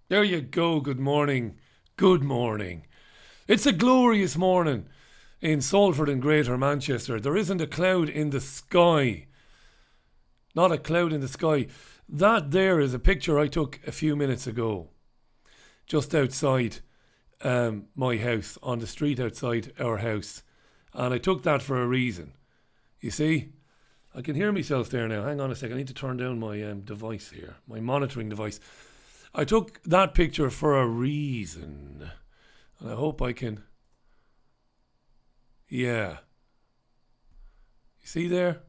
There you go. Good morning. Good morning. It's a glorious morning in Salford and Greater Manchester. There isn't a cloud in the sky. Not a cloud in the sky. That there is a picture I took a few minutes ago, just outside my house, on the street outside our house. And I took that for a reason. You see, I can hear myself there now. Hang on a second. I need to turn down my device here, my monitoring device. I took that picture for a reason. And I hope I can. Yeah. You see there?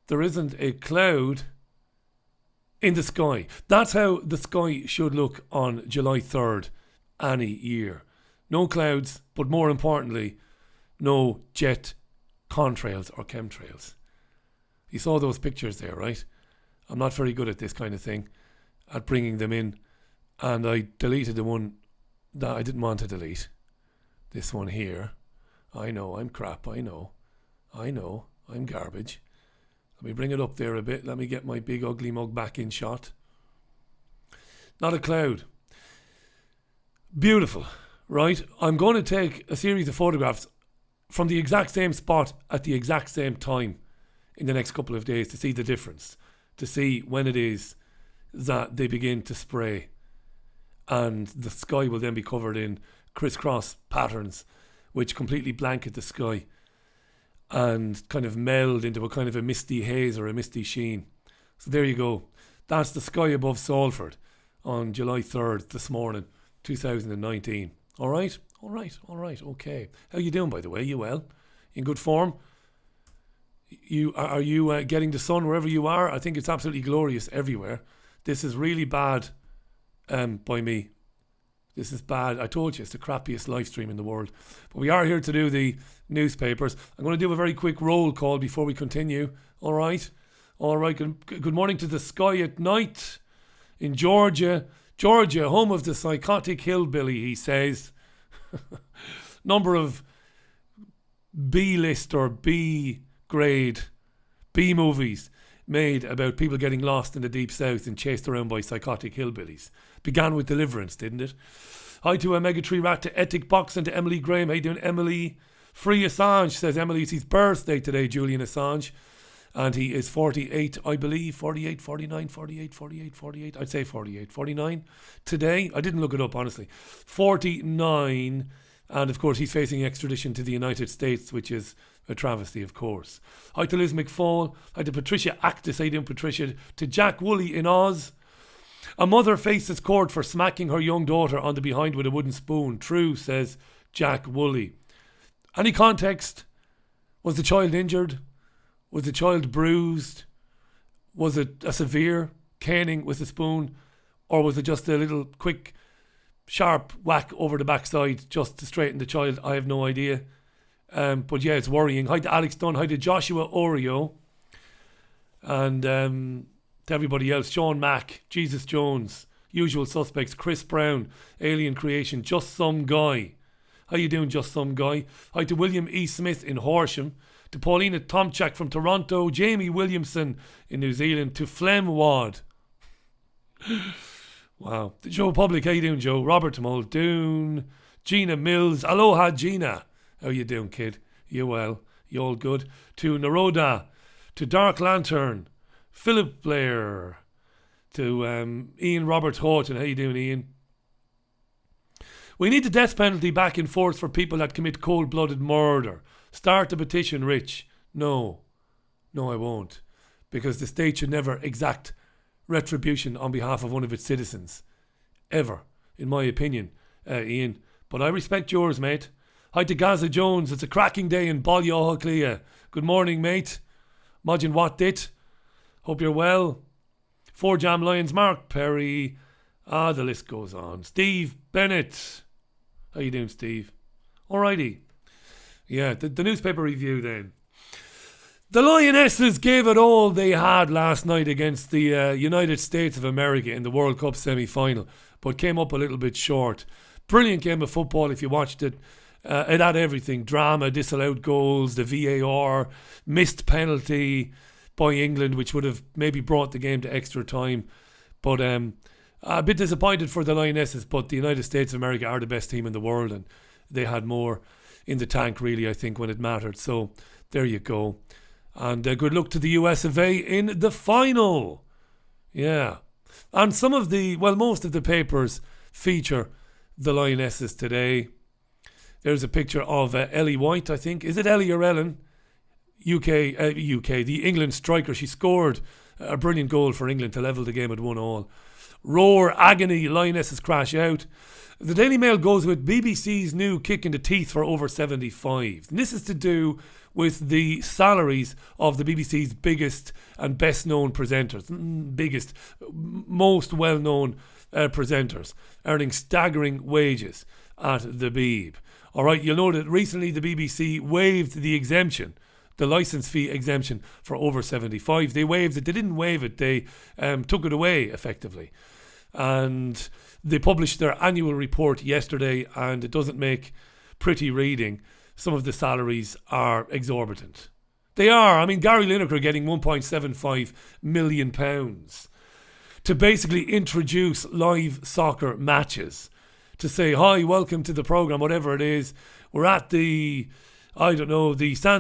There isn't a cloud in the sky. That's how the sky should look on July 3rd any year. No clouds, but more importantly, no jet contrails or chemtrails. You saw those pictures there, right? I'm not very good at this kind of thing, at bringing them in, and I deleted the one that I didn't want to delete. This one here. I know, I'm crap, I know, I'm garbage. Let me bring it up there a bit. Let me get my big ugly mug back in shot. Not a cloud. Beautiful, right? I'm going to take a series of photographs from the exact same spot at the exact same time in the next couple of days to see the difference, to see when it is that they begin to spray, and the sky will then be covered in crisscross patterns which completely blanket the sky and kind of meld into a kind of a misty haze or a misty sheen. So there you go. That's the sky above Salford on July 3rd this morning, 2019. All right, okay. How you doing, by the way? You well? In good form? Are you getting the sun wherever you are? I think it's absolutely glorious everywhere. This is really bad by me. This is bad. I told you, it's the crappiest live stream in the world. But we are here to do the newspapers. I'm going to do a very quick roll call before we continue. All right. Good morning to the sky at night in Georgia. Georgia, home of the psychotic hillbilly, he says. Number of B-list or B-grade B movies made about people getting lost in the deep south and chased around by psychotic hillbillies. Began with Deliverance, didn't it? Hi to Omega Tree Rat, to Ethic Box, and to Emily Graham. How you doing, Emily? Free Assange, says Emily. It's his birthday today, Julian Assange. And he is 48, I believe. 48, 49, 48, 48, 48. I'd say 48. 49 today. I didn't look it up, honestly. 49. And, of course, he's facing extradition to the United States, which is a travesty, of course. Hi to Liz McFall. Hi to Patricia Actis. How you doing, Patricia? To Jack Woolley in Oz. A mother faces court for smacking her young daughter on the behind with a wooden spoon. True, says Jack Woolley. Any context? Was the child injured? Was the child bruised? Was it a severe caning with a spoon? Or was it just a little quick, sharp whack over the backside just to straighten the child? I have no idea. But yeah, it's worrying. Hi to Alex Dunn. Hi to Joshua Oreo. And to everybody else. Sean Mack. Jesus Jones. Usual Suspects. Chris Brown. Alien Creation. Just Some Guy. How you doing, Just Some Guy? Hi to William E. Smith in Horsham. To Paulina Tomchak from Toronto. Jamie Williamson in New Zealand. To Flem Wad. Wow. To Joe Public. How you doing, Joe? Robert Muldoon. Gina Mills. Aloha, Gina. How you doing, kid? You well? You all good? To Naroda. To Dark Lantern. Philip Blair. To Ian Robert Horton. How you doing, Ian? We need the death penalty back in force for people that commit cold-blooded murder. Start a petition, Rich. No, I won't. Because the state should never exact retribution on behalf of one of its citizens. Ever, in my opinion, Ian. But I respect yours, mate. Hi to Gaza Jones. It's a cracking day in Ballyahoclea. Good morning, mate. Majin what dit? Hope you're well. Four Jam Lions, Mark Perry. The list goes on. Steve Bennett. How you doing, Steve? Alrighty. Yeah, the newspaper review then. The Lionesses gave it all they had last night against the United States of America in the World Cup semi-final, but came up a little bit short. Brilliant game of football if you watched it. It had everything. Drama, disallowed goals, the VAR, missed penalty by England, which would have maybe brought the game to extra time. But A bit disappointed for the Lionesses, but the United States of America are the best team in the world, and they had more in the tank, really, I think, when it mattered. So there you go. And good luck to the US of A in the final. Yeah. And most of the papers feature the Lionesses today. There's a picture of Ellie White, I think. Is it Ellie or Ellen? The England striker. She scored a brilliant goal for England to level the game at 1-1. Roar, agony, Lionesses crash out. The Daily Mail goes with BBC's new kick in the teeth for over 75. And this is to do with the salaries of the BBC's biggest and best known presenters. Most well known presenters, earning staggering wages at the Beeb. Alright, you'll know that recently the BBC waived the exemption, the licence fee exemption for over 75. They waived it. They didn't waive it. They took it away, effectively. And they published their annual report yesterday, and it doesn't make pretty reading. Some of the salaries are exorbitant. They are. I mean, Gary Lineker getting £1.75 million to basically introduce live soccer matches. To say, hi, welcome to the programme, whatever it is. We're at the San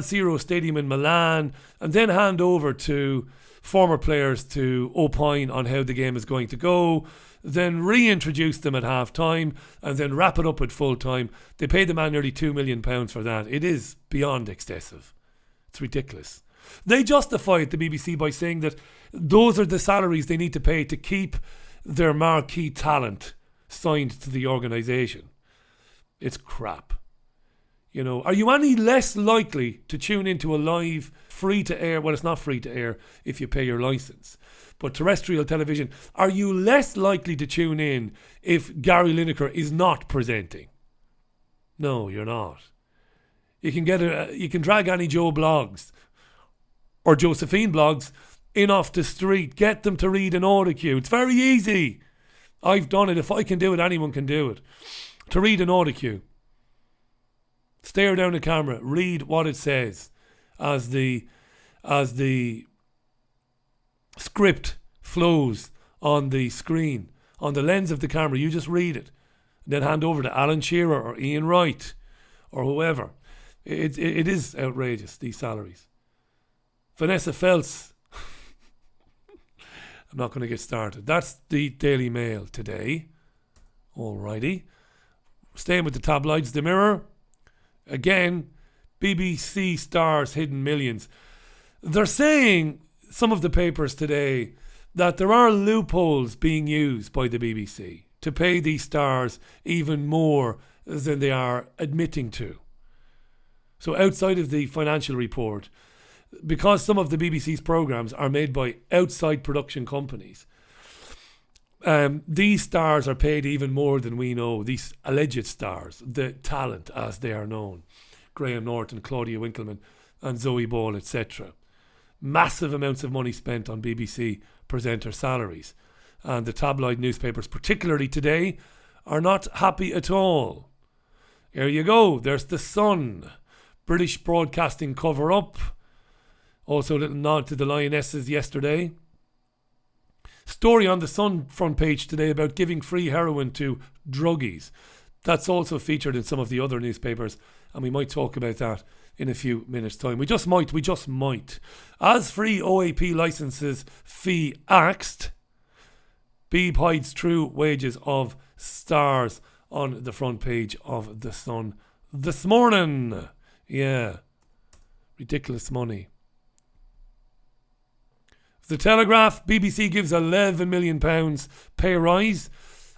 Siro Stadium in Milan, and then hand over to former players to opine on how the game is going to go, then reintroduce them at half time, and then wrap it up at full time. They paid the man nearly £2 million for that. It is beyond excessive. It's ridiculous. They justify it, the BBC, by saying that those are the salaries they need to pay to keep their marquee talent signed to the organisation. It's crap. You know, are you any less likely to tune into a live free-to-air, well, it's not free-to-air if you pay your licence, but terrestrial television, are you less likely to tune in if Gary Lineker is not presenting? No, you're not. You can drag any Joe Blogs or Josephine Blogs in off the street, get them to read an order queue. It's very easy. I've done it. If I can do it, anyone can do it. To read an order queue. Stare down the camera, read what it says as the script flows on the screen, on the lens of the camera. You just read it, and then hand over to Alan Shearer or Ian Wright or whoever. It is outrageous, these salaries. Vanessa Feltz. I'm not going to get started. That's the Daily Mail today. Alrighty. Staying with the tabloids, the Mirror. Again, BBC stars hidden millions. They're saying, some of the papers today, that there are loopholes being used by the BBC to pay these stars even more than they are admitting to. So outside of the financial report, because some of the BBC's programmes are made by outside production companies, these stars are paid even more than we know. These alleged stars, the talent as they are known, Graham Norton, Claudia Winkleman and Zoe Ball, etc. Massive amounts of money spent on BBC presenter salaries, and the tabloid newspapers, particularly today, are not happy at all. Here you go, there's The Sun. British Broadcasting cover up. Also a little nod to the Lionesses yesterday. Story on the Sun front page today about giving free heroin to druggies. That's also featured in some of the other newspapers, and we might talk about that in a few minutes' time. We just might. As free OAP licences fee axed, Beeb hides true wages of stars on the front page of the Sun this morning. Yeah, ridiculous money. The Telegraph, BBC gives £11 million pay rise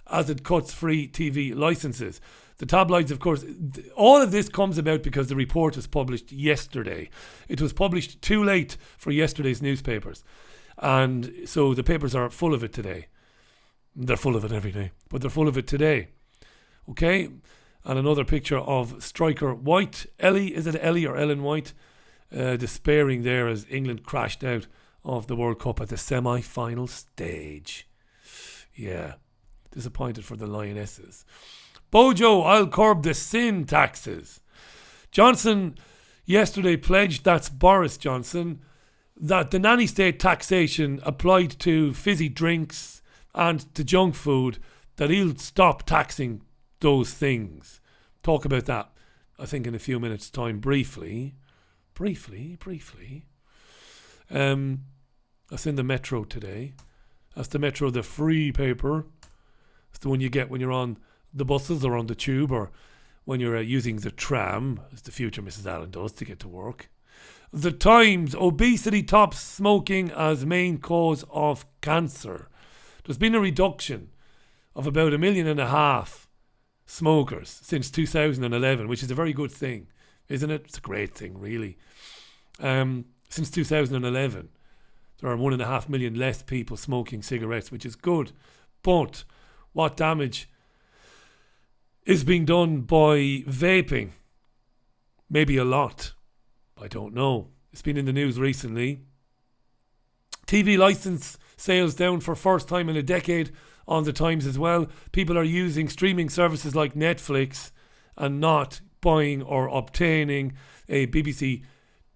as it cuts free TV licences. The tabloids, of course, all of this comes about because the report was published yesterday. It was published too late for yesterday's newspapers. And so the papers are full of it today. They're full of it every day, but they're full of it today. Okay? And another picture of striker White. Is it Ellie or Ellen White? Despairing there as England crashed out of the World Cup at the semi-final stage. Yeah, disappointed for the Lionesses. Bojo, I'll curb the sin taxes. Johnson yesterday pledged, that's Boris Johnson, that the nanny state taxation applied to fizzy drinks, and to junk food, that he'll stop taxing those things. Talk about that, I think, in a few minutes' time, briefly. That's in the Metro today. That's the Metro, the free paper. It's the one you get when you're on the buses or on the tube, or when you're using the tram, as the future Mrs. Allen does, to get to work. The Times, obesity tops smoking as main cause of cancer. There's been a reduction of about 1.5 million smokers since 2011, which is a very good thing, isn't it? It's a great thing, really. Since 2011, there are 1.5 million less people smoking cigarettes, which is good. But what damage is being done by vaping? Maybe a lot. I don't know. It's been in the news recently. TV license sales down for first time in a decade on the Times as well. People are using streaming services like Netflix and not buying or obtaining a BBC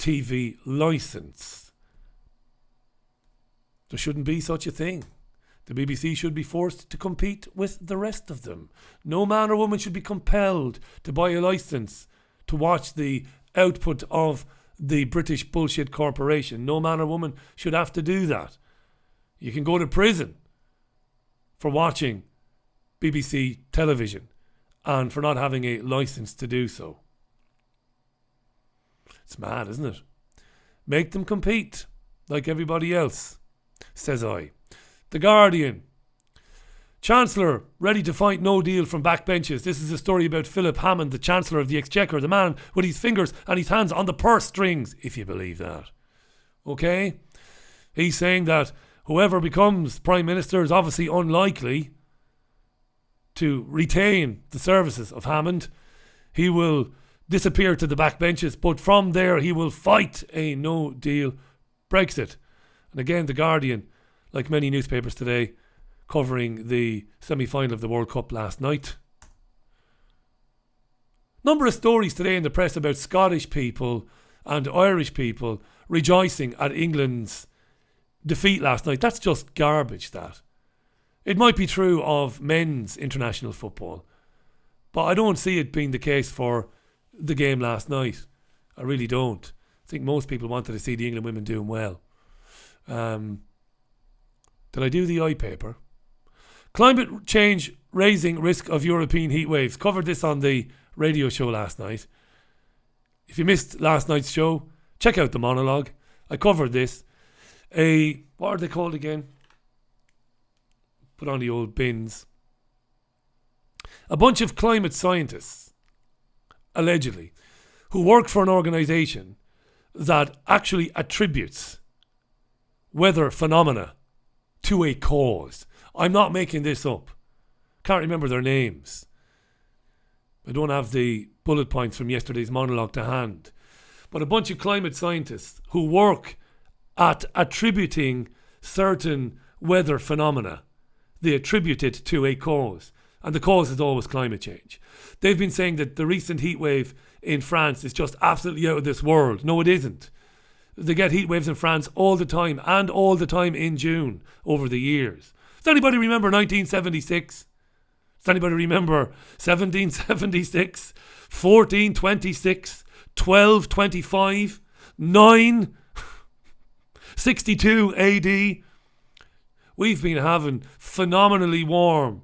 TV license. There shouldn't be such a thing. The BBC should be forced to compete with the rest of them. No man or woman should be compelled to buy a licence to watch the output of the British bullshit corporation. No man or woman should have to do that. You can go to prison for watching BBC television and for not having a licence to do so. It's mad, isn't it? Make them compete like everybody else, says I. The Guardian. Chancellor ready to fight no deal from backbenches. This is a story about Philip Hammond, the Chancellor of the Exchequer, the man with his fingers and his hands on the purse strings, if you believe that. Okay? He's saying that whoever becomes Prime Minister is obviously unlikely to retain the services of Hammond. He will disappear to the backbenches, but from there he will fight a no-deal Brexit. And again, The Guardian, like many newspapers today, covering the semi-final of the World Cup last night. Number of stories today in the press about Scottish people and Irish people rejoicing at England's defeat last night. That's just garbage, that. It might be true of men's international football, but I don't see it being the case for the game last night. I really don't. I think most people wanted to see the England women doing well. Did I do the eye paper? Climate change raising risk of European heat waves. Covered this on the radio show last night. If you missed last night's show, check out the monologue. I covered this. What are they called again? Put on the old bins. A bunch of climate scientists, allegedly, who work for an organisation that actually attributes weather phenomena to a cause. I'm not making this up. Can't remember their names. I don't have the bullet points from yesterday's monologue to hand. But a bunch of climate scientists who work at attributing certain weather phenomena, they attribute it to a cause. And the cause is always climate change. They've been saying that the recent heat wave in France is just absolutely out of this world. No, it isn't. They get heat waves in France all the time, and all the time in June over the years. Does anybody remember 1976? Does anybody remember 1776, 1426, 1225, 962 AD? We've been having phenomenally warm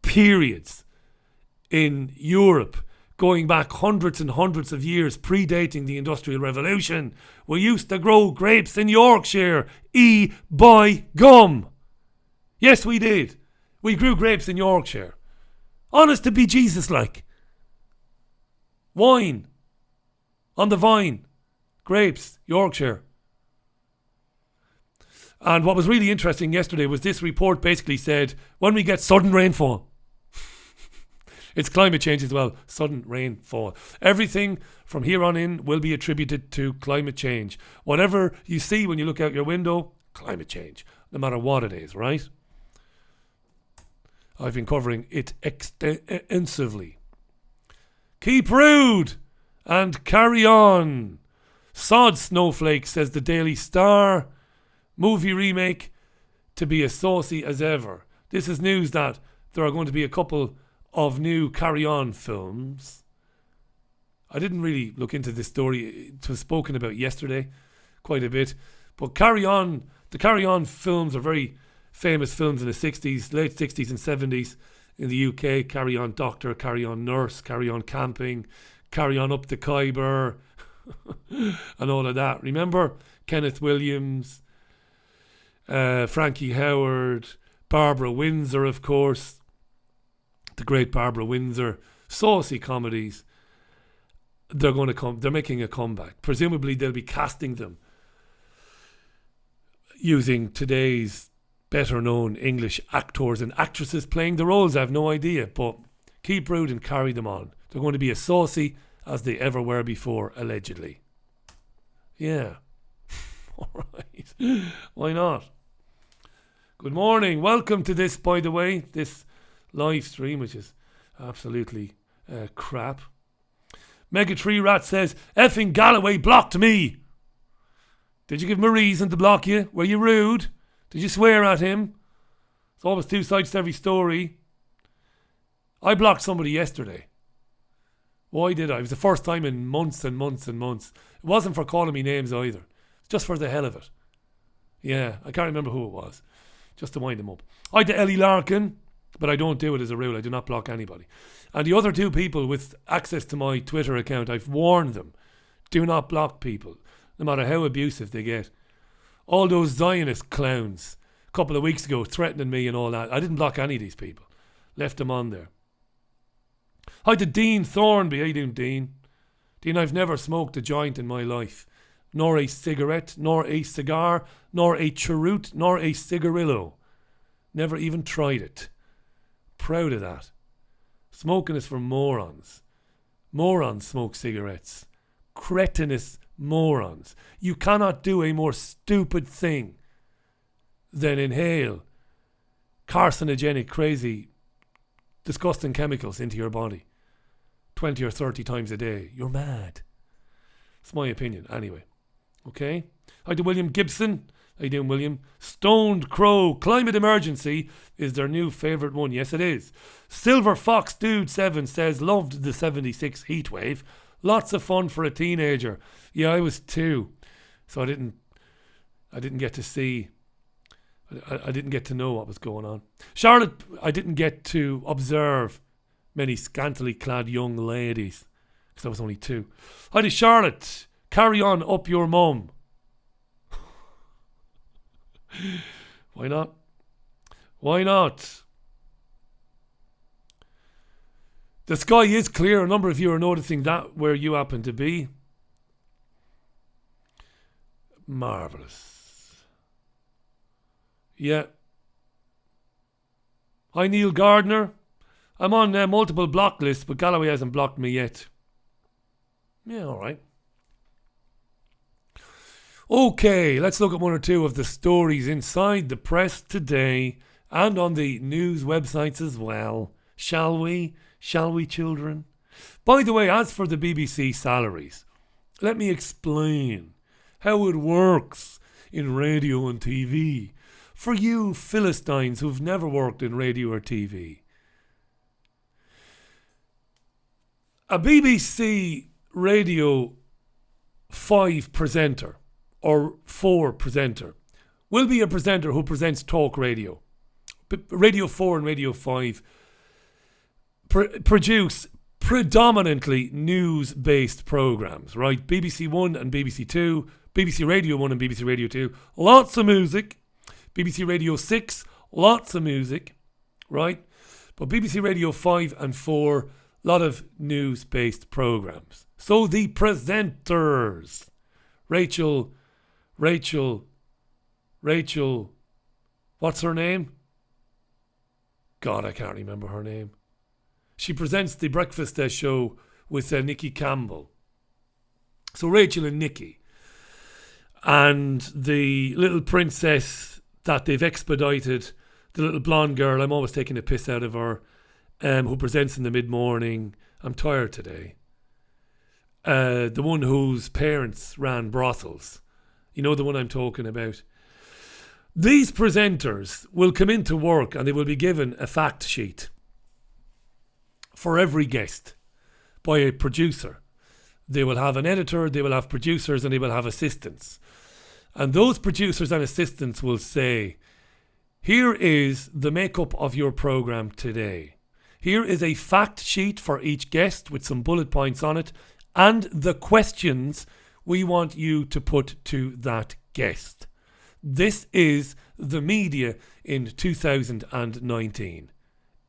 periods in Europe going back hundreds and hundreds of years, predating the Industrial Revolution. We used to grow grapes in Yorkshire. By gum. Yes, we did. We grew grapes in Yorkshire. Honest to be Jesus-like. Wine. On the vine. Grapes. Yorkshire. And what was really interesting yesterday was this report basically said, when we get sudden rainfall, it's climate change as well, sudden rainfall. Everything from here on in will be attributed to climate change. Whatever you see when you look out your window, climate change, no matter what it is, right? I've been covering it extensively. Keep rude and carry on. Sod snowflake, says the Daily Star. Movie remake to be as saucy as ever. This is news that there are going to be a couple of new Carry On films. I didn't really look into this story. It was spoken about yesterday quite a bit. But the Carry On films are very famous films in the 60s, late 60s and 70s in the UK. Carry On Doctor, Carry On Nurse, Carry On Camping, Carry On Up the Khyber and all of that. Remember Kenneth Williams, Frankie Howard, Barbara Windsor, of course, the great Barbara Windsor. Saucy comedies. They're going to come. They're making a comeback. Presumably, they'll be casting them using today's better-known English actors and actresses playing the roles. I have no idea, but keep rude and carry them on. They're going to be as saucy as they ever were before, allegedly. Yeah. All right. Why not? Good morning. Welcome to this, by the way, this live stream, which is absolutely crap. Mega Tree Rat says, effing Galloway blocked me. Did you give him a reason to block you? Were you rude? Did you swear at him? There's always two sides to every story. I blocked somebody yesterday. Why did I? It was the first time in months and months and months. It wasn't for calling me names either. It's just for the hell of it. Yeah, I can't remember who it was. Just to wind them up. I did Ellie Larkin, but I don't do it as a rule. I do not block anybody. And the other two people with access to my Twitter account, I've warned them. Do not block people, no matter how abusive they get. All those Zionist clowns a couple of weeks ago threatening me and all that. I didn't block any of these people. Left them on there. Hi to Dean Thornby. How you doing, Dean? Dean, I've never smoked a joint in my life. Nor a cigarette, nor a cigar, nor a cheroot, nor a cigarillo. Never even tried it. Proud of that. Smoking is for morons. Morons smoke cigarettes. Cretinous morons. You cannot do a more stupid thing than inhale carcinogenic, crazy, disgusting chemicals into your body 20 or 30 times a day. You're mad. It's my opinion, anyway. Okay? Hi to William Gibson. How you doing, William? Stoned Crow. Climate emergency is their new favourite one. Yes, it is. Silver Fox Dude 7 says, loved the 76 heatwave. Lots of fun for a teenager. Yeah, I was too. So I didn't get to see. I didn't get to know what was going on. Charlotte, I didn't get to observe many scantily clad young ladies because I was only 2. Hi to Charlotte. Carry on up your mum. Why not? Why not? The sky is clear. A number of you are noticing that where you happen to be. Marvellous. Yeah. Hi, Neil Gardner. I'm on multiple block lists, but Galloway hasn't blocked me yet. Yeah, all right. Okay, let's look at one or two of the stories inside the press today and on the news websites as well. Shall we? Shall we, children? By the way, as for the BBC salaries, let me explain how it works in radio and TV for you Philistines who've never worked in radio or TV. A BBC Radio 5 presenter or 4 presenter will be a presenter who presents talk radio. Radio 4 and Radio 5 produce predominantly news-based programmes, right? BBC 1 and BBC 2, BBC Radio 1 and BBC Radio 2, lots of music. BBC Radio 6, lots of music, right? But BBC Radio 5 and 4, a lot of news-based programmes. So the presenters, Rachel, what's her name? God, I can't remember her name. She presents the breakfast show with Nikki Campbell. So Rachel and Nikki. And the little princess that they've expedited, the little blonde girl, I'm always taking a piss out of her, who presents in the mid-morning. I'm tired today. The one whose parents ran brothels. You know the one I'm talking about. These presenters will come into work and they will be given a fact sheet for every guest by a producer. They will have an editor, they will have producers, and they will have assistants. And those producers and assistants will say, here is the makeup of your program today. Here is a fact sheet for each guest with some bullet points on it and the questions we want you to put to that guest. This is the media in 2019.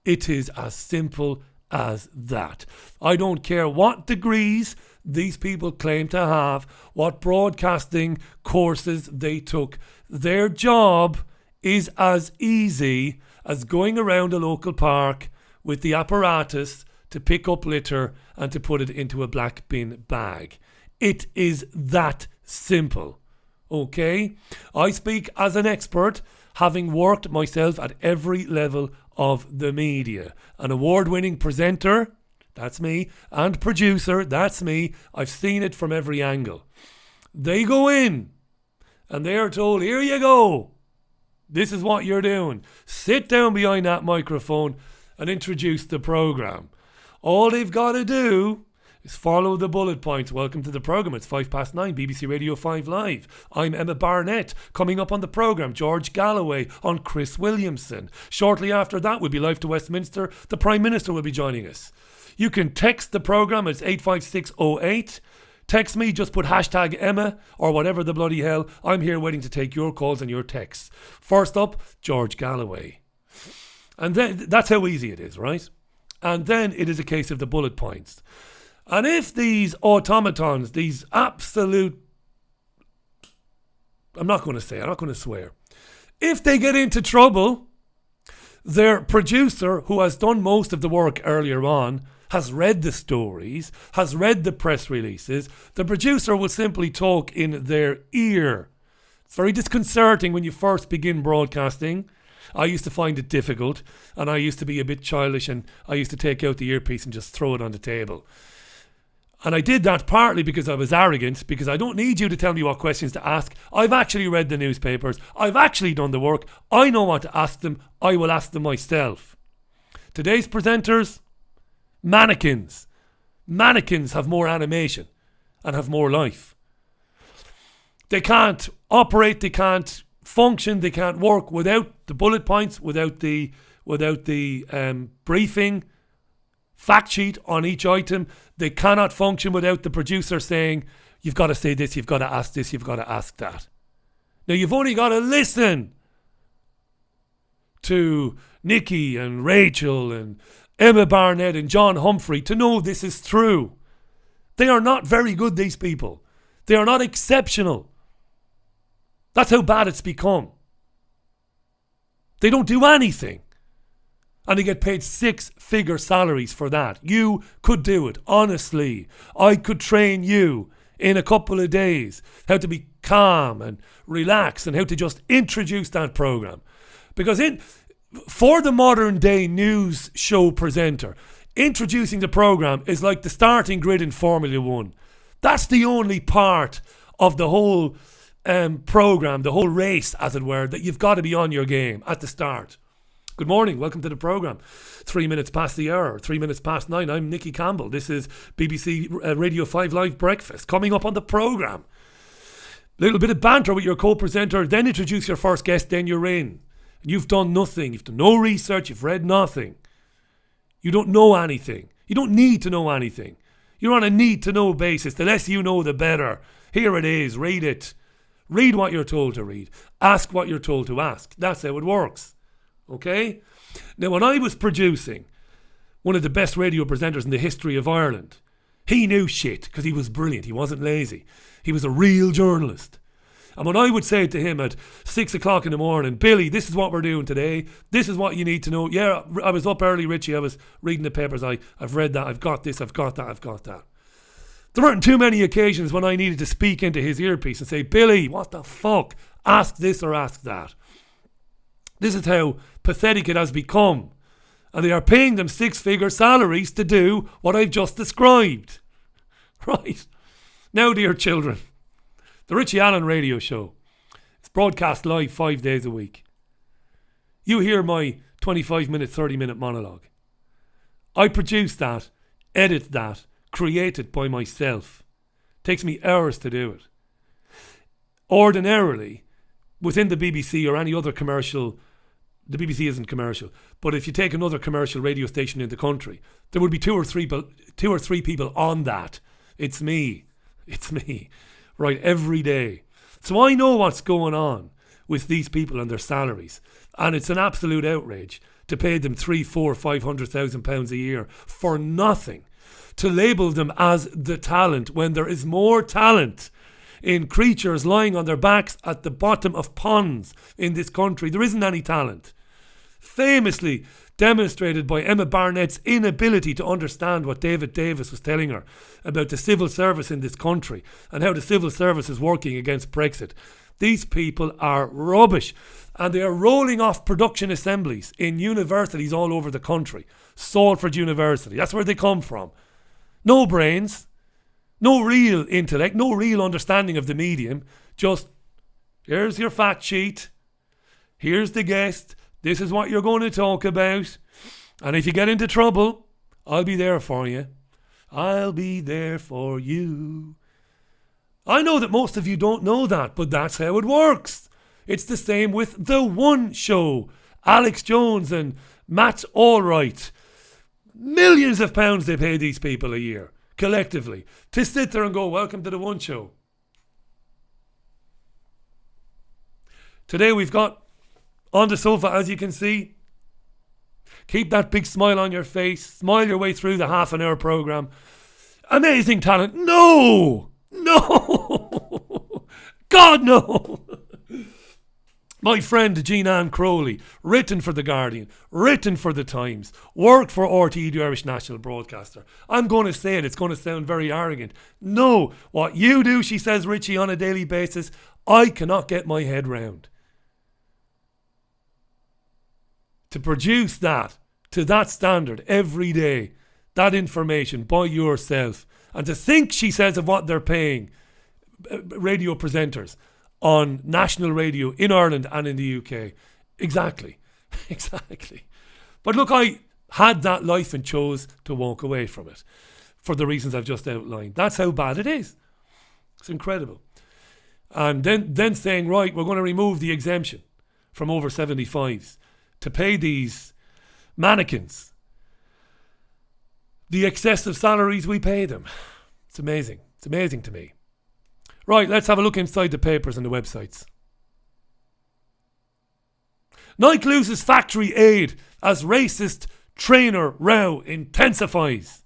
It is as simple as that. I don't care what degrees these people claim to have, what broadcasting courses they took. Their job is as easy as going around a local park with the apparatus to pick up litter and to put it into a black bin bag. It is that simple. Okay? I speak as an expert, having worked myself at every level of the media. An award-winning presenter, that's me, and producer, that's me. I've seen it from every angle. They go in and they are told, here you go. This is what you're doing. Sit down behind that microphone and introduce the programme. All they've got to do is follow the bullet points. Welcome to the programme. It's 9:05, BBC Radio 5 Live. I'm Emma Barnett. Coming up on the programme, George Galloway on Chris Williamson. Shortly after that, we'll be live to Westminster. The Prime Minister will be joining us. You can text the programme. It's 85608. Text me, just put hashtag Emma or whatever the bloody hell. I'm here waiting to take your calls and your texts. First up, George Galloway. And then that's how easy it is, right? And then it is a case of the bullet points. And if these automatons, these absolute, I'm not going to swear. If they get into trouble, their producer, who has done most of the work earlier on, has read the stories, has read the press releases. The producer will simply talk in their ear. It's very disconcerting when you first begin broadcasting. I used to find it difficult, and I used to be a bit childish, and I used to take out the earpiece and just throw it on the table. And I did that partly because I was arrogant, because I don't need you to tell me what questions to ask. I've actually read the newspapers. I've actually done the work. I know what to ask them. I will ask them myself. Today's presenters, mannequins. Mannequins have more animation and have more life. They can't operate, they can't function, they can't work without the bullet points, without the briefing, fact sheet on each item. They cannot function without the producer saying, you've got to say this, you've got to ask this, you've got to ask that. Now you've only got to listen to Nikki and Rachel and Emma Barnett and John Humphrey to know this is true. They are not very good, these people. They are not exceptional. That's how bad it's become. They don't do anything. And they get paid 6-figure salaries for that. You could do it, honestly. I could train you in a couple of days how to be calm and relax and how to just introduce that program. Because for the modern day news show presenter, introducing the program is like the starting grid in Formula 1. That's the only part of the whole program, the whole race, as it were, that you've got to be on your game at the start. Good morning, welcome to the programme. 3 minutes past the hour, 3 minutes past 9. I'm Nicky Campbell. This is BBC Radio 5 Live Breakfast. Coming up on the programme, little bit of banter with your co-presenter, then introduce your first guest, then you're in. And you've done nothing, you've done no research, you've read nothing. You don't know anything. You don't need to know anything. You're on a need-to-know basis. The less you know, the better. Here it is, read it. Read what you're told to read. Ask what you're told to ask. That's how it works. Okay? Now, when I was producing one of the best radio presenters in the history of Ireland, he knew shit because he was brilliant. He wasn't lazy. He was a real journalist. And when I would say to him at 6 o'clock in the morning, Billy, this is what we're doing today. This is what you need to know. Yeah, I was up early, Richie. I was reading the papers. I've read that. I've got this. I've got that. I've got that. There weren't too many occasions when I needed to speak into his earpiece and say, Billy, what the fuck? Ask this or ask that. This is how pathetic it has become. And they are paying them 6-figure salaries to do what I've just described. Right. Now, dear children, the Richie Allen radio show is broadcast live 5 days a week. You hear my 25-minute, 30-minute monologue. I produce that, edit that, create it by myself. Takes me hours to do it. Ordinarily, within the BBC or any other commercial, the BBC isn't commercial, but if you take another commercial radio station in the country, there would be two or three people on that. It's me, right, every day. So I know what's going on with these people and their salaries, and it's an absolute outrage to pay them £300,000-500,000 a year for nothing, to label them as the talent when there is more talent in creatures lying on their backs at the bottom of ponds in this country. There isn't any talent. Famously demonstrated by Emma Barnett's inability to understand what David Davis was telling her about the civil service in this country and how the civil service is working against Brexit. These people are rubbish, and they are rolling off production assemblies in universities all over the country. Salford University, that's where they come from. No brains, no real intellect, no real understanding of the medium. Just, here's your fact sheet, here's the guest, this is what you're going to talk about, and if you get into trouble, I'll be there for you. I'll be there for you. I know that most of you don't know that, but that's how it works. It's the same with The One Show. Alex Jones and Matt Allwright. Millions of pounds they pay these people a year, collectively, to sit there and go, welcome to The One Show. Today we've got on the sofa, as you can see, keep that big smile on your face, smile your way through the half an hour programme. Amazing talent. No! God, no! My friend Jean-Anne Crowley, written for The Guardian, written for The Times, worked for RTE, the Irish National Broadcaster. I'm going to say it, it's going to sound very arrogant. No, what you do, she says, Richie, on a daily basis, I cannot get my head round. To produce that, to that standard, every day, that information by yourself, and to think, she says, of what they're paying radio presenters on national radio in Ireland and in the UK. Exactly. But look, I had that life and chose to walk away from it for the reasons I've just outlined. That's how bad it is. It's incredible. And then saying, right, we're going to remove the exemption from over 75s to pay these mannequins the excessive salaries we pay them. It's amazing. It's amazing to me. Right, let's have a look inside the papers and the websites. Nike loses factory aid as racist trainer row intensifies.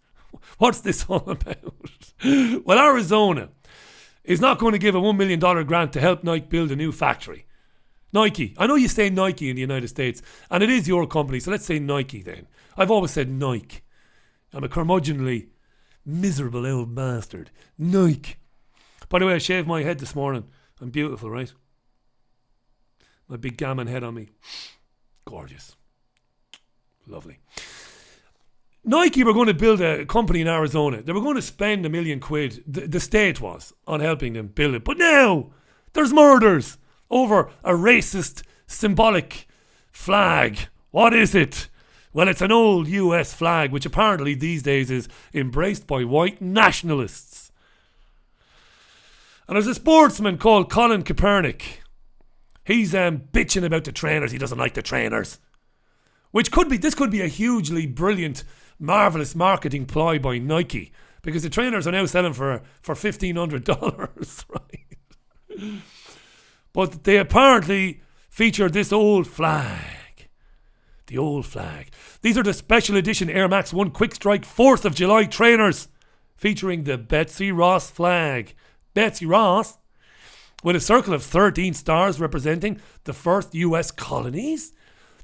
What's this all about? Well, Arizona is not going to give a $1 million grant to help Nike build a new factory. Nike. I know you say Nike in the United States, and it is your company, so let's say Nike then. I've always said Nike. I'm a curmudgeonly, miserable old bastard. Nike. By the way, I shaved my head this morning. I'm beautiful, right? My big gammon head on me. Gorgeous. Lovely. Nike were going to build a company in Arizona. They were going to spend £1 million. The state was on helping them build it. But now there's murders over a racist symbolic flag. What is it? Well, it's an old US flag, which apparently these days is embraced by white nationalists. And there's a sportsman called Colin Kaepernick. He's bitching about the trainers. He doesn't like the trainers. This could be a hugely brilliant, marvellous marketing ploy by Nike, because the trainers are now selling for $1,500, right? But they apparently feature this old flag. The old flag. These are the special edition Air Max 1 Quick Strike 4th of July trainers, featuring the Betsy Ross flag. Betsy Ross, with a circle of 13 stars representing the first US colonies.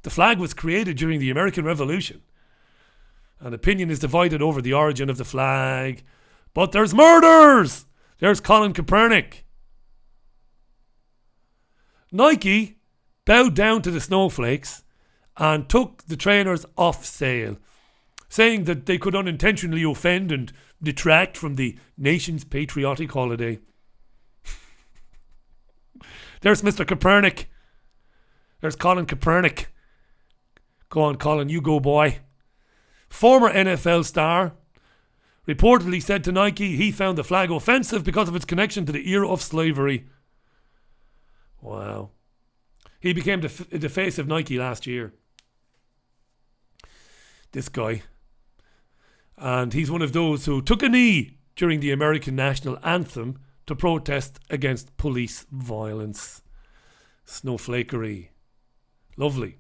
The flag was created during the American Revolution. And opinion is divided over the origin of the flag. But there's murders! There's Colin Kaepernick. Nike bowed down to the snowflakes and took the trainers off sale, saying that they could unintentionally offend and detract from the nation's patriotic holiday. There's Mr. Copernic. There's Colin Kaepernick. Go on, Colin, you go, boy. Former NFL star reportedly said to Nike he found the flag offensive because of its connection to the era of slavery. Wow. He became the face of Nike last year. This guy. And he's one of those who took a knee during the American national anthem to protest against police violence. Snowflakery. Lovely.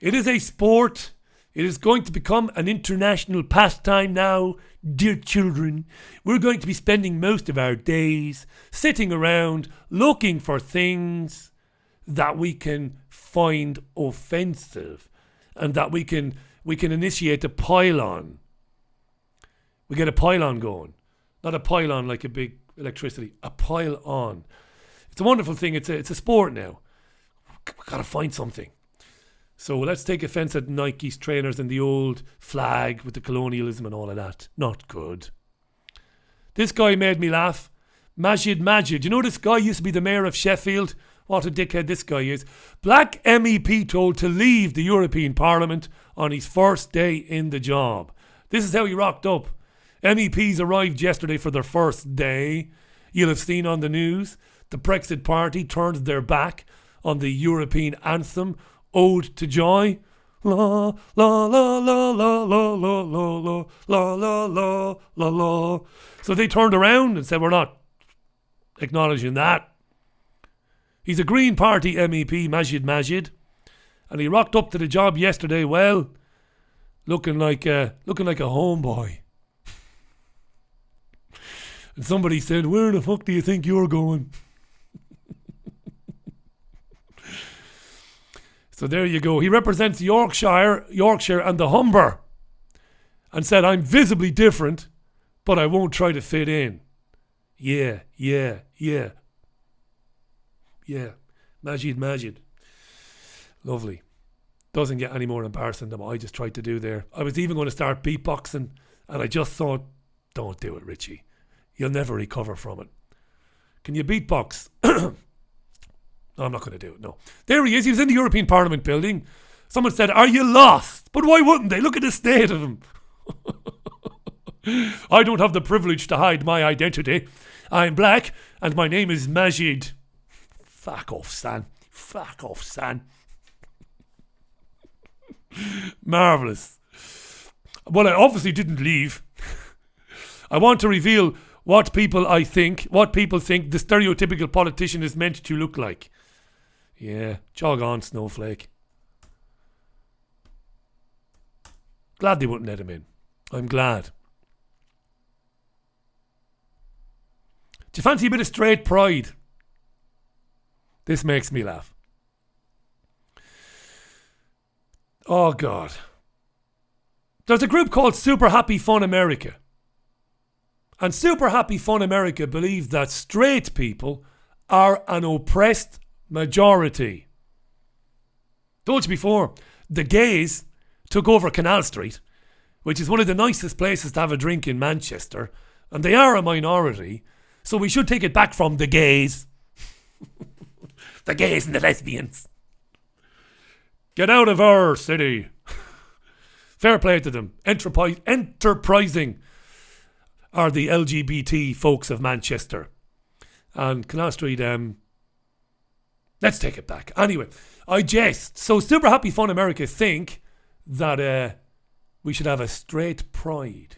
It is a sport. It is going to become an international pastime now, dear children. We're going to be spending most of our days sitting around looking for things that we can find offensive and that we can initiate a pile-on. We get a pile-on going. Not a pile-on like a big electricity. A pile-on. It's a wonderful thing. It's a sport now. We've got to find something. So let's take offence at Nike's trainers and the old flag with the colonialism and all of that. Not good. This guy made me laugh. Majid. You know this guy used to be the mayor of Sheffield? What a dickhead this guy is. Black MEP told to leave the European Parliament on his first day in the job. This is how he rocked up. MEPs arrived yesterday for their first day. You'll have seen on the news the Brexit Party turned their back on the European anthem, Ode to Joy. La la la la la la la la la la la la la. So they turned around and said, we're not acknowledging that. He's a Green Party MEP, Majid, and he rocked up to the job yesterday, well, looking like a homeboy. And somebody said, where the fuck do you think you're going? So there you go. He represents Yorkshire and the Humber, and said, I'm visibly different, but I won't try to fit in. Yeah. Majid. Lovely. Doesn't get any more embarrassing than what I just tried to do there. I was even going to start beatboxing, and I just thought, don't do it, Richie. You'll never recover from it. Can you beatbox? No, I'm not going to do it, no. There he is. He was in the European Parliament building. Someone said, are you lost? But why wouldn't they? Look at the state of him. I don't have the privilege to hide my identity. I'm black, and my name is Majid. Fuck off, son. Marvellous. Well, I obviously didn't leave. I want to reveal what people think the stereotypical politician is meant to look like. Yeah, jog on, snowflake. Glad they wouldn't let him in. I'm glad. Do you fancy a bit of straight pride? This makes me laugh. Oh, God. There's a group called Super Happy Fun America. And Super Happy Fun America believes that straight people are an oppressed majority. Told you before, the gays took over Canal Street, which is one of the nicest places to have a drink in Manchester, and they are a minority, so we should take it back from the gays. The gays and the lesbians. Get out of our city. Fair play to them. Enterprising are the LGBT folks of Manchester. And Canal Street, let's take it back. Anyway, I jest. So Super Happy Fun America think that we should have a straight pride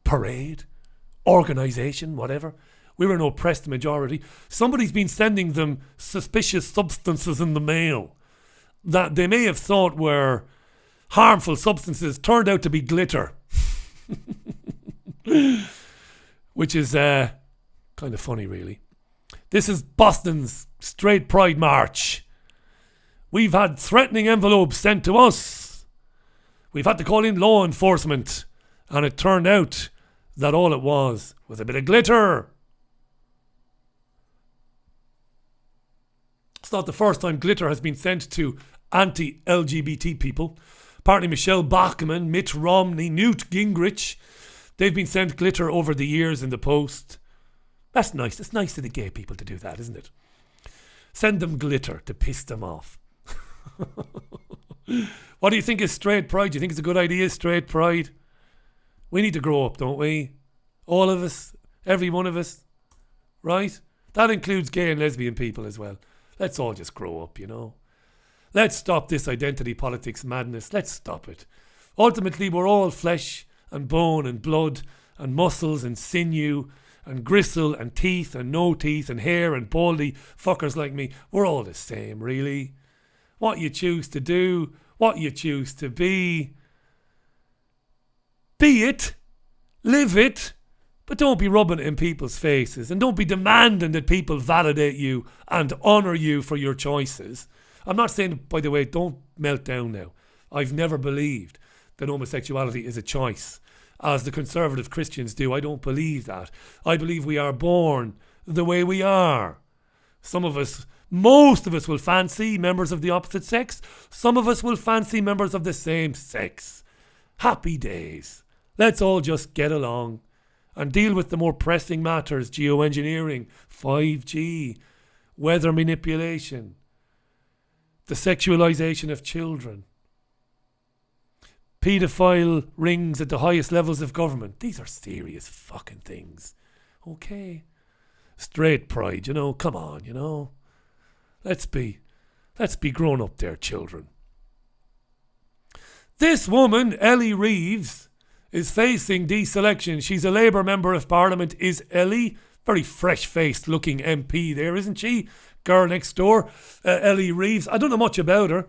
parade, organisation, whatever. We're an oppressed majority. Somebody's been sending them suspicious substances in the mail that they may have thought were harmful substances, turned out to be glitter. Which is kind of funny, really. This is Boston's Straight Pride March. We've had threatening envelopes sent to us. We've had to call in law enforcement, and it turned out that all it was a bit of glitter. It's not the first time glitter has been sent to anti-LGBT people. Apparently Michelle Bachmann, Mitt Romney, Newt Gingrich, they've been sent glitter over the years in the post. That's nice. It's nice of the gay people to do that, isn't it? Send them glitter to piss them off. What do you think is straight pride? Do you think it's a good idea, straight pride? We need to grow up, don't we? All of us, every one of us, right? That includes gay and lesbian people as well. Let's all just grow up, you know. Let's stop this identity politics madness. Let's stop it. Ultimately, we're all flesh and bone and blood and muscles and sinew and gristle and teeth and no teeth and hair and baldy fuckers like me. We're all the same, really. What you choose to do, what you choose to be it, live it, but don't be rubbing it in people's faces and don't be demanding that people validate you and honour you for your choices. I'm not saying, by the way, don't melt down now. I've never believed that homosexuality is a choice, as the conservative Christians do. I don't believe that. I believe we are born the way we are. Some of us, most of us will fancy members of the opposite sex. Some of us will fancy members of the same sex. Happy days. Let's all just get along and deal with the more pressing matters: geoengineering, 5G, weather manipulation, the sexualisation of children, paedophile rings at the highest levels of government. These are serious fucking things. Okay? Straight pride, you know, come on, you know. Let's be grown up there, children. This woman, Ellie Reeves, is facing deselection. She's a Labour Member of Parliament, is Ellie. Very fresh-faced looking MP there, isn't she? Girl next door, Ellie Reeves. I don't know much about her.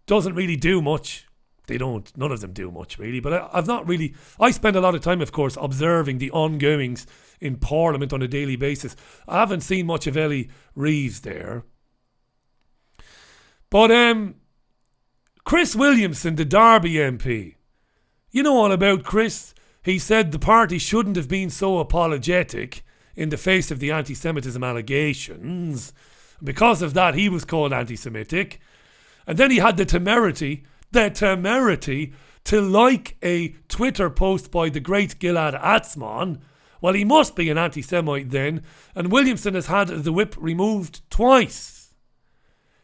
Doesn't really do much. None of them do much really, but I spend a lot of time, of course, observing the ongoings in Parliament on a daily basis. I haven't seen much of Ellie Reeves there. But Chris Williamson, the Derby MP, you know all about Chris. He said the party shouldn't have been so apologetic in the face of the anti-Semitism allegations. Because of that, he was called anti-Semitic. And then he had the temerity to like a Twitter post by the great Gilad Atzmon. Well, he must be an anti-Semite then. And Williamson has had the whip removed twice.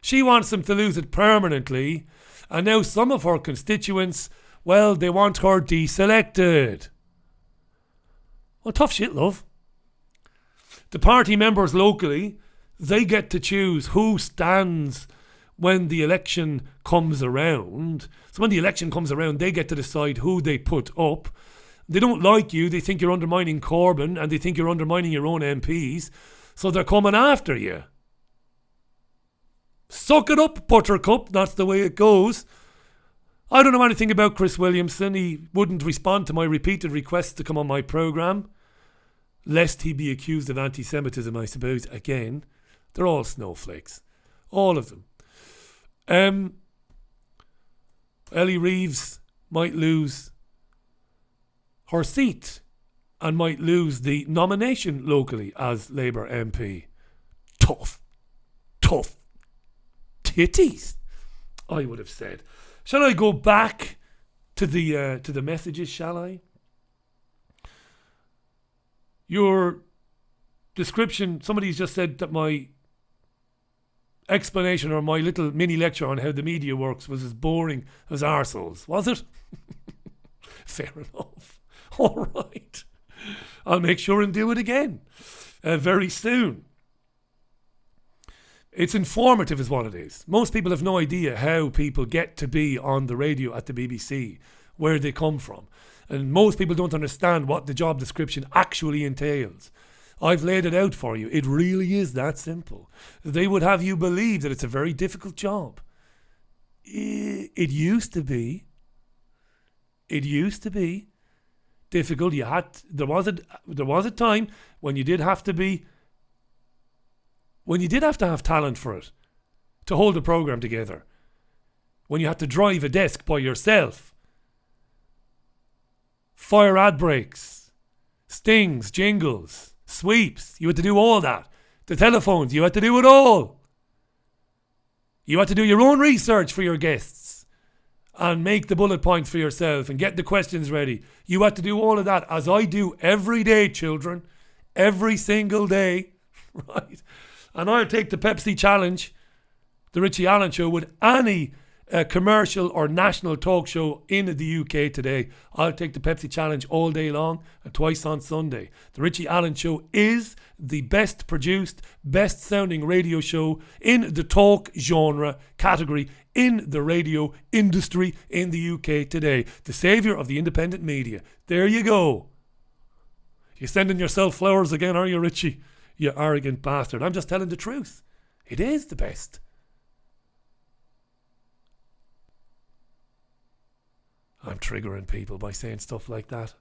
She wants him to lose it permanently. And now some of her constituents, well, they want her deselected. Well, tough shit, love. The party members locally, they get to choose who stands when the election comes around. So when the election comes around, they get to decide who they put up. They don't like you. They think you're undermining Corbyn and they think you're undermining your own MPs. So they're coming after you. Suck it up, Buttercup. That's the way it goes. I don't know anything about Chris Williamson. He wouldn't respond to my repeated requests to come on my programme, lest he be accused of anti-Semitism, I suppose, again. They're all snowflakes. All of them. Ellie Reeves might lose her seat and might lose the nomination locally as Labour MP. Tough titties, I would have said. Shall I go back to the messages, shall I? Your description, somebody's just said that my explanation or my little mini lecture on how the media works was as boring as arseholes. Was it? Fair enough. All right. I'll make sure and do it again very soon. It's informative is what it is. Most people have no idea how people get to be on the radio at the BBC, where they come from. And most people don't understand what the job description actually entails. I've laid it out for you. It really is that simple. They would have you believe that it's a very difficult job. It used to be. It used to be difficult. There was a time when you did have to be. When you did have to have talent for it, to hold a programme together. When you had to drive a desk by yourself. Fire ad breaks, stings, jingles, sweeps. You had to do all that. The telephones, you had to do it all. You had to do your own research for your guests and make the bullet points for yourself and get the questions ready. You had to do all of that, as I do every day, children. every single day, right? And I'll take the Pepsi challenge, the Richie Allen Show, with any commercial or national talk show in the UK today. I'll take the Pepsi challenge all day long and twice on Sunday. The Richie Allen Show is the best produced, best sounding radio show in the talk genre category in the radio industry in the UK today. The saviour of the independent media. There you go. You're sending yourself flowers again, are you, Richie? You arrogant bastard. I'm just telling the truth. It is the best. I'm triggering people by saying stuff like that.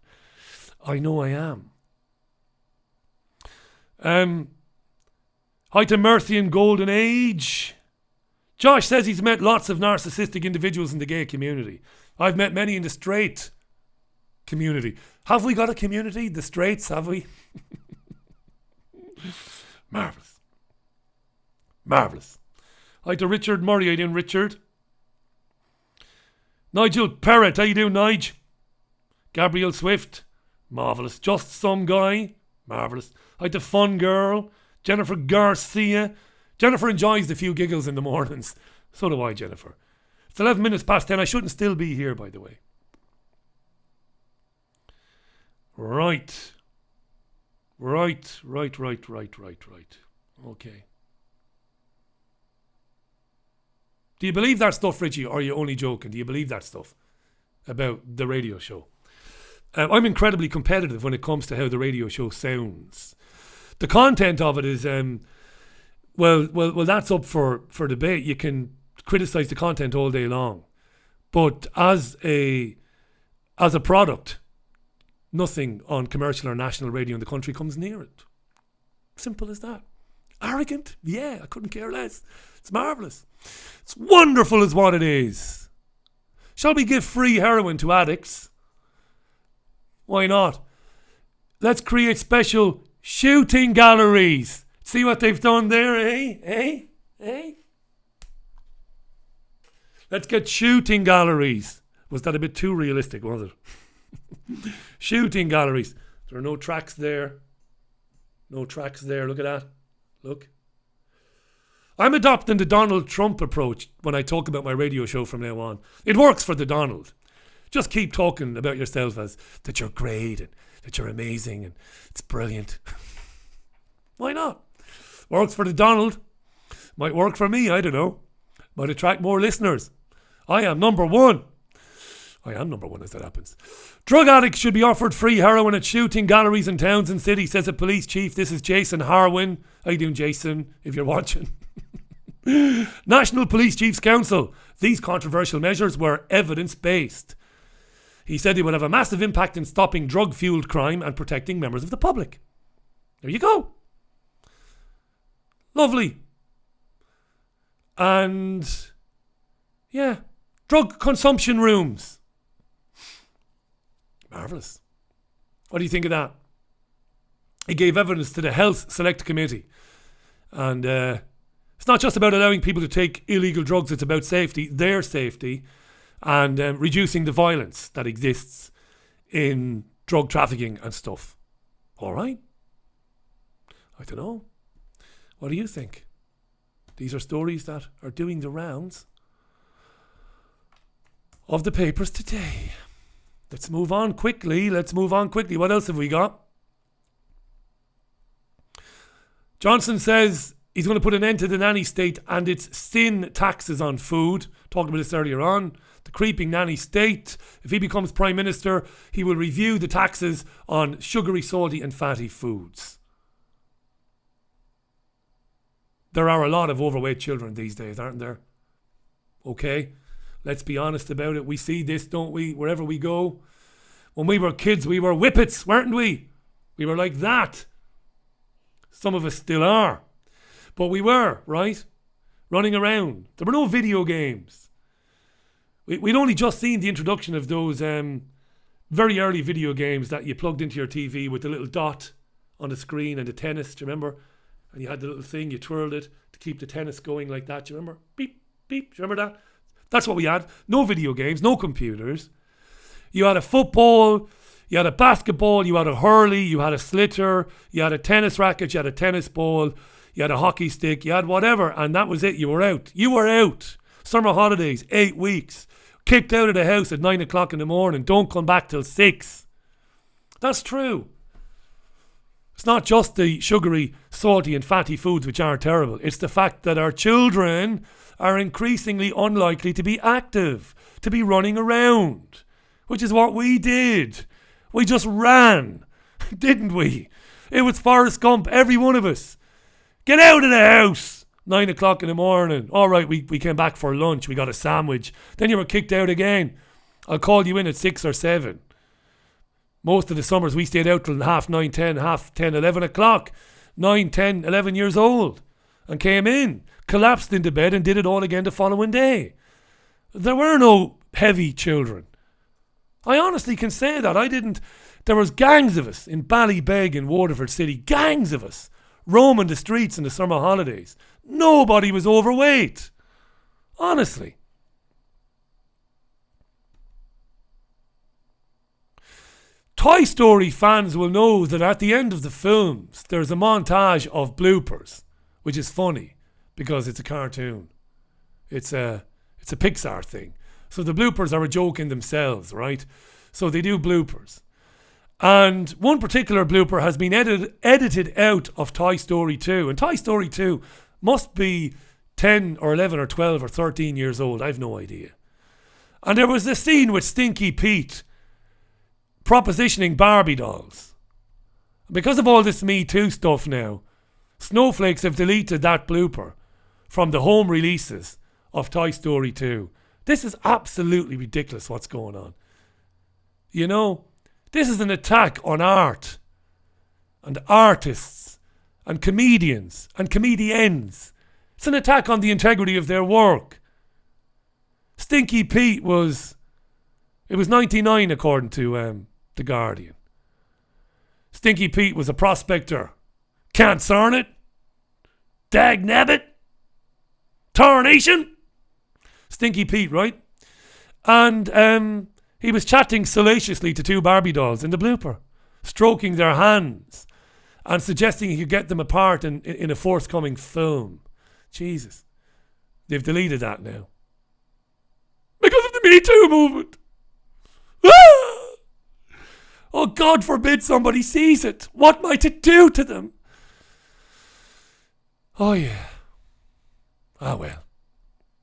I know I am. Hi to Mercy in Golden Age. Josh says he's met lots of narcissistic individuals in the gay community. I've met many in the straight community. Have we got a community? The straights, have we? Marvellous. Marvellous. Hi to Richard Murray. How you doing, Richard? Nigel Perrott, how you doing, Nige? Gabrielle Swift, marvellous. Just Some Guy, marvellous. Hi to Fun Girl. Jennifer Garcia. Jennifer enjoys the few giggles in the mornings. So do I, Jennifer. It's 11 minutes past 10. I shouldn't still be here, by the way. Right. Okay. Do you believe that stuff, Richie, or are you only joking? Do you believe that stuff about the radio show? I'm incredibly competitive when it comes to how the radio show sounds. The content of it is, well, that's up for debate. You can criticise the content all day long, but as a product, nothing on commercial or national radio in the country comes near it. Simple as that. Arrogant? Yeah, I couldn't care less. It's marvellous. It's wonderful is what it is. Shall we give free heroin to addicts? Why not? Let's create special shooting galleries. See what they've done there, eh? Let's get shooting galleries. Was that a bit too realistic, was it? Shooting galleries. There are no tracks there. No tracks there. Look at that. Look. I'm adopting the Donald Trump approach when I talk about my radio show from now on. It works for the Donald. Just keep talking about yourself as that you're great and that you're amazing and it's brilliant. Why not? Works for the Donald. Might work for me, I don't know. Might attract more listeners. I am number one. I am number one as that happens. Drug addicts should be offered free heroin at shooting galleries in towns and cities, says a police chief. This is Jason Harwin. How you doing, Jason, if you're watching? National Police Chiefs Council. These controversial measures were evidence-based. He said they would have a massive impact in stopping drug-fueled crime and protecting members of the public. There you go. Lovely. And, yeah, drug consumption rooms. Marvellous. What do you think of that? He gave evidence to the Health Select Committee. And it's not just about allowing people to take illegal drugs, it's about safety, their safety, and reducing the violence that exists in drug trafficking and stuff. All right? I don't know. What do you think? These are stories that are doing the rounds of the papers today. Let's move on quickly. What else have we got? Johnson says he's going to put an end to the nanny state and its sin taxes on food. Talked about this earlier on. The creeping nanny state. If he becomes Prime Minister, he will review the taxes on sugary, salty and fatty foods. There are a lot of overweight children these days, aren't there? Okay, let's be honest about it. We see this, don't we, wherever we go. When we were kids, we were whippets, weren't we? We were like that. Some of us still are. But we were, right? Running around. There were no video games. We'd only just seen the introduction of those very early video games that you plugged into your TV with the little dot on the screen and the tennis, do you remember? And you had the little thing, you twirled it to keep the tennis going like that, do you remember? Beep, beep, do you remember that? That's what we had. No video games, no computers. You had a football, You had a basketball, you had a hurley, you had a slitter, you had a tennis racket, you had a tennis ball, you had a hockey stick, you had whatever, and that was it. You were out. You were out. Summer holidays, 8 weeks. Kicked out of the house at 9 o'clock in the morning. Don't come back till 6. That's true. It's not just the sugary, salty and fatty foods which are terrible. It's the fact that our children are increasingly unlikely to be active, to be running around, which is what we did. We just ran, didn't we? It was Forrest Gump, every one of us. Get out of the house. 9 o'clock in the morning. All right, we came back for lunch. We got a sandwich. Then you were kicked out again. I'll call you in at 6 or 7. Most of the summers we stayed out till 9:30, 10, 10, 11 o'clock. 9, 10, 11 years old. And came in, collapsed into bed and did it all again the following day. There were no heavy children. I honestly can say that. There was gangs of us in Ballybeg in Waterford City. Gangs of us roaming the streets in the summer holidays. Nobody was overweight. Honestly. Toy Story fans will know that at the end of the films, there's a montage of bloopers, which is funny because it's a cartoon. It's a Pixar thing. So the bloopers are a joke in themselves, right? So they do bloopers. And one particular blooper has been edited out of Toy Story 2. And Toy Story 2 must be 10 or 11 or 12 or 13 years old. I've no idea. And there was this scene with Stinky Pete propositioning Barbie dolls. Because of all this Me Too stuff now, Snowflakes have deleted that blooper from the home releases of Toy Story 2. This is absolutely ridiculous what's going on. You know, this is an attack on art and artists and comedians and comedians. It's an attack on the integrity of their work. Stinky Pete was 99 according to The Guardian. Stinky Pete was a prospector. Can't sarn it. Dag nabbit. Tarnation. Stinky Pete, right? And he was chatting salaciously to 2 Barbie dolls in the blooper, stroking their hands and suggesting he could get them apart in a forthcoming film. Jesus. They've deleted that now. Because of the Me Too movement. Ah! Oh, God forbid somebody sees it. What might it do to them? Oh, yeah. Ah, well.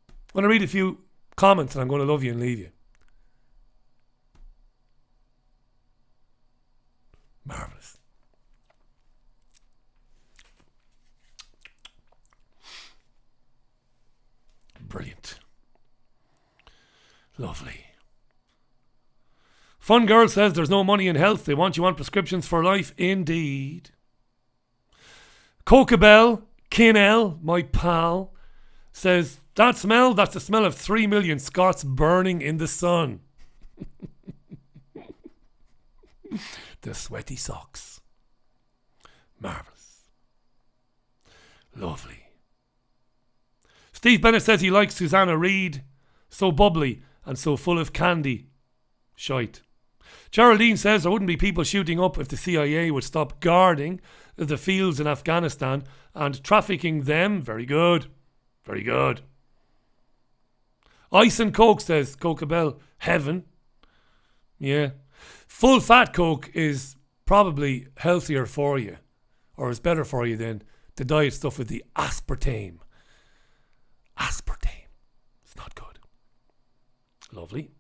I'm going to read a few comments and I'm going to love you and leave you. Marvellous. Brilliant. Lovely. Fun Girl says there's no money in health. They want you on prescriptions for life. Indeed. Cocabelle, Kinnell, my pal, says, that's the smell of 3 million Scots burning in the sun. The sweaty socks. Marvellous. Lovely. Steve Bennett says he likes Susanna Reid. So bubbly and so full of candy. Shite. Geraldine says there wouldn't be people shooting up if the CIA would stop guarding the fields in Afghanistan and trafficking them. Very good. Very good. Ice and Coke says Cocabelle. Heaven. Yeah. Full fat Coke is probably healthier for you, or is better for you than the diet stuff with the aspartame. Aspartame. It's not good. Lovely.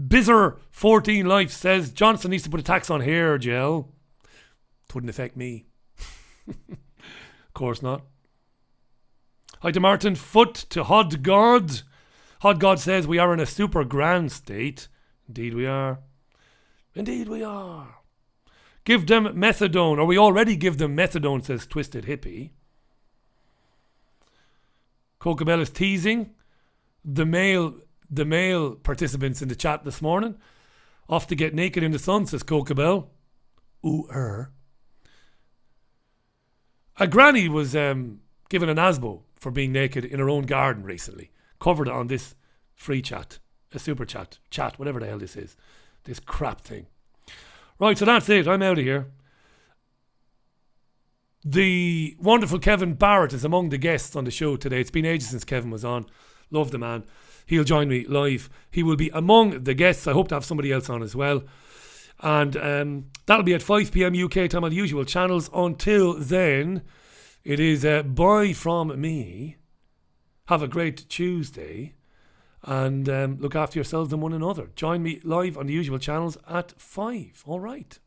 Bizzer14 Life says Johnson needs to put a tax on hair gel. It wouldn't affect me. Of course not. Hi to Martin Foot, to Hod God. Hod God says we are in a super grand state. Indeed we are. Indeed we are. Give them methadone, or we already give them methadone, says Twisted Hippie. Cocabelle is teasing the male participants in the chat this morning. Off to get naked in the sun, says Cocabelle. Ooh. A granny was given an ASBO for being naked in her own garden recently. Covered it on this free chat, a super chat, whatever the hell this is. This crap thing. Right, so that's it. I'm out of here. The wonderful Kevin Barrett is among the guests on the show today. It's been ages since Kevin was on. Love the man. He'll join me live. He will be among the guests. I hope to have somebody else on as well. And that'll be at 5 p.m. UK time on the usual channels. Until then, it is bye from me. Have a great Tuesday. And look after yourselves and one another. Join me live on the usual channels at 5. All right.